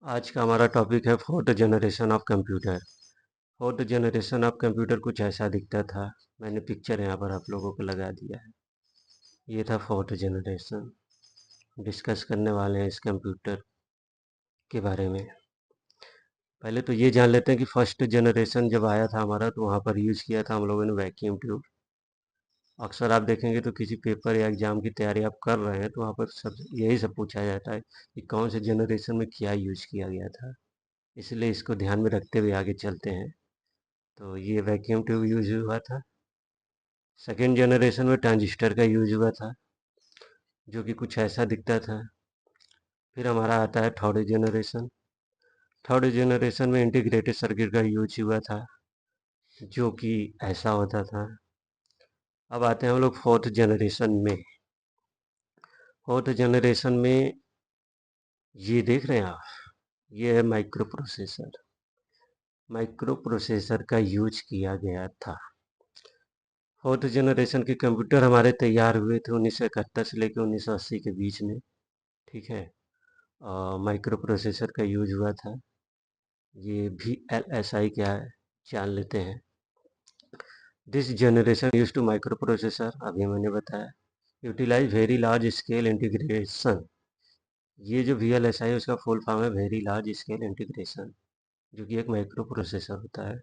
आज का हमारा टॉपिक है fourth generation of computer. Fourth generation of computer कुछ ऐसा दिखता था। मैंने पिक्चर यहाँ पर आप लोगों को लगा दिया है। ये था फोर्थ जनरेशन। डिस्कस करने वाले हैं इस कंप्यूटर के बारे में। पहले तो ये जान लेते हैं कि फर्स्ट जनरेशन जब आया था हमारा तो वहाँ पर यूज़ किया था हम लोगों ने वैक्यूम ट्यूब। अक्सर आप देखेंगे तो किसी पेपर या एग्ज़ाम की तैयारी आप कर रहे हैं तो वहाँ पर सब यही सब पूछा जाता है कि कौन से जनरेशन में क्या यूज़ किया गया था। इसलिए इसको ध्यान में रखते हुए आगे चलते हैं। तो ये वैक्यूम ट्यूब यूज हुआ था। सेकेंड जनरेशन में ट्रांजिस्टर का यूज हुआ था, जो कि कुछ ऐसा दिखता था। फिर हमारा आता है थर्ड जनरेशन। थर्ड जनरेशन में इंटीग्रेटेड सर्किट का यूज हुआ था, जो कि ऐसा होता था। अब आते हैं हम लोग फोर्थ जनरेशन में। फोर्थ जनरेशन में ये देख रहे हैं आप, ये है माइक्रो प्रोसेसर। माइक्रो प्रोसेसर का यूज किया गया था। फोर्थ जनरेशन के कंप्यूटर हमारे तैयार हुए थे 1971 से लेकर 1980 के बीच में। ठीक है। माइक्रो प्रोसेसर का यूज हुआ था। ये भी एल एस आई क्या है जान लेते हैं। This generation use to microprocessor, अभी मैंने बताया, utilise very large scale integration. ये जो वी एल एस आई है उसका फुल फॉर्म है वेरी लार्ज स्केल इंटीग्रेशन, जो कि एक माइक्रो प्रोसेसर होता है।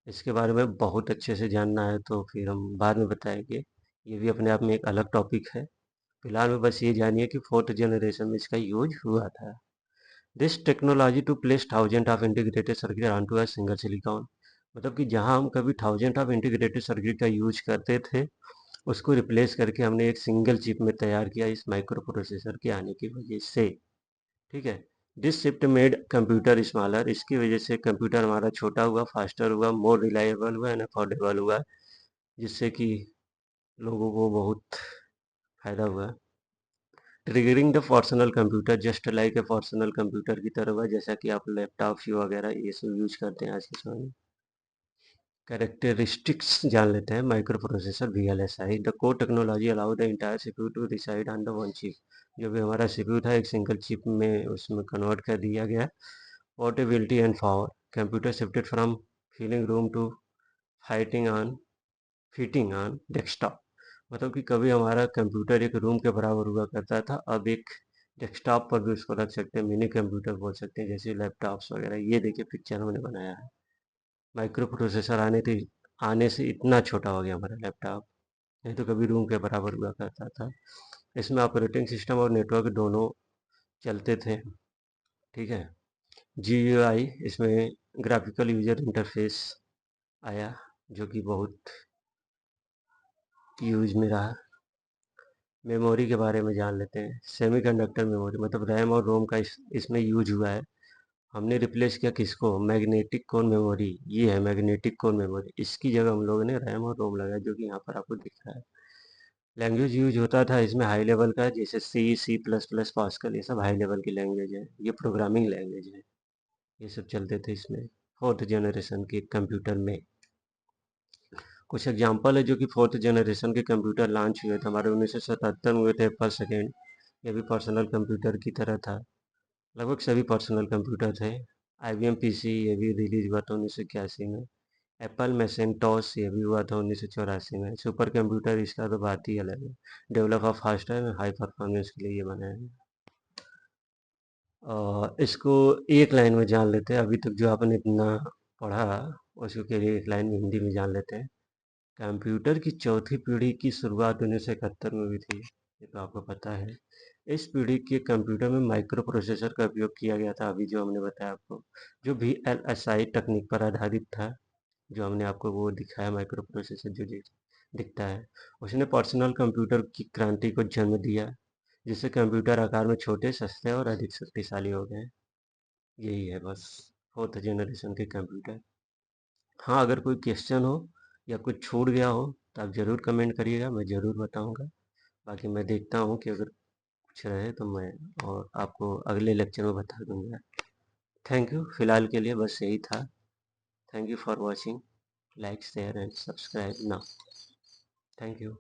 इसके बारे में बहुत अच्छे से जानना है तो फिर हम बाद में बताएंगे। ये भी अपने आप में एक अलग टॉपिक है। फिलहाल में बस ये जानिए कि फोर्थ जनरेशन में इसका यूज हुआ था। This technology to place thousand of integrated circuit onto a single silicon. मतलब कि जहां हम कभी थाउजेंड ऑफ इंटीग्रेटेड सर्किट का यूज करते थे, उसको रिप्लेस करके हमने एक सिंगल चिप में तैयार किया इस माइक्रो प्रोसेसर के आने की वजह से। ठीक है। This shift made computer smaller. इसकी वजह से कंप्यूटर हमारा छोटा हुआ, फास्टर हुआ, मोर रिलायबल हुआ एंड अफोर्डेबल हुआ, जिससे कि लोगों को बहुत फायदा हुआ। Triggering the personal computer just like a personal computer की तरह हुआ, जैसा कि आप लैपटॉप वगैरह ये सब यूज करते हैं आज के समय में। कैरेक्टरिस्टिक्स जान लेते हैं microprocessor V L S I. The core technology allow the entire CPU to reside on the one chip. जो भी हमारा सीपीयू था एक सिंगल चिप में उसमें कन्वर्ट कर दिया गया। Portability and power. Computer shifted from feeling room to fighting on fitting on desktop. मतलब कि कभी हमारा कंप्यूटर एक रूम के बराबर हुआ करता था, अब एक डेस्कटॉप पर भी उसको रख सकते हैं, मिनी कंप्यूटर बोल सकते हैं, जैसे लैपटॉप्स वगैरह। ये देखिए पिक्चर हमने बनाया है। माइक्रो प्रोसेसर आने से इतना छोटा हो गया हमारा लैपटॉप, नहीं तो कभी रूम के बराबर हुआ करता था। इसमें ऑपरेटिंग सिस्टम और नेटवर्क दोनों चलते थे। ठीक है। जी यू आई, इसमें ग्राफिकल यूजर इंटरफेस आया, जो कि बहुत यूज में रहा। मेमोरी के बारे में जान लेते हैं। सेमीकंडक्टर मेमोरी मतलब रैम और रोम का इसमें यूज हुआ है। हमने रिप्लेस किया किसको? Magnetic core memory. ये है मैग्नेटिक कोर मेमोरी, इसकी जगह हम लोगों ने रैम और रोम लगाया, जो कि यहाँ पर आपको दिख रहा है। लैंग्वेज यूज होता था इसमें हाई लेवल का, जैसे सी, सी प्लस प्लस, पास्कल, ये सब हाई लेवल की लैंग्वेज है। ये प्रोग्रामिंग लैंग्वेज है। ये सब चलते थे इसमें फोर्थ जनरेशन के कंप्यूटर में। कुछ एग्जाम्पल है जो कि फोर्थ जनरेशन के कंप्यूटर लॉन्च हुए थे हमारे 1977 में हुए थे। एप्पल सेकेंड, ये भी पर्सनल कंप्यूटर की तरह था। लगभग सभी पर्सनल कंप्यूटर थे। IBM PC ये भी रिलीज हुआ था 1981 में। एप्पल मैसेंटोस ये भी हुआ था 1984 में। सुपर कंप्यूटर इसका तो बात ही अलग है। Develop of faster high performance के लिए ये बनाया है। इसको एक लाइन में जान लेते हैं। अभी तक जो आपने इतना पढ़ा उसको के लिए एक लाइन में हिंदी में जान लेते हैं। कंप्यूटर की चौथी पीढ़ी की शुरुआत 1971 में हुई थी, ये तो आपको पता है। इस पीढ़ी के कंप्यूटर में माइक्रो प्रोसेसर का उपयोग किया गया था, अभी जो हमने बताया आपको, जो VLSI तकनीक पर आधारित था। जो हमने आपको वो दिखाया माइक्रो प्रोसेसर जो दिखता है, उसने पर्सनल कंप्यूटर की क्रांति को जन्म दिया, जिससे कंप्यूटर आकार में छोटे, सस्ते और अधिक शक्तिशाली हो गए। यही है बस फोर्थ जनरेशन के कंप्यूटर। हाँ, अगर कोई क्वेश्चन हो या कुछ छूट गया हो तो आप ज़रूर कमेंट करिएगा, मैं ज़रूर बताऊंगा। बाकी मैं देखता हूँ कि अगर कुछ रहे तो मैं और आपको अगले लेक्चर में बता दूंगा। Thank you. फिलहाल के लिए बस यही था। Thank you for watching. Like share and subscribe now. Thank you.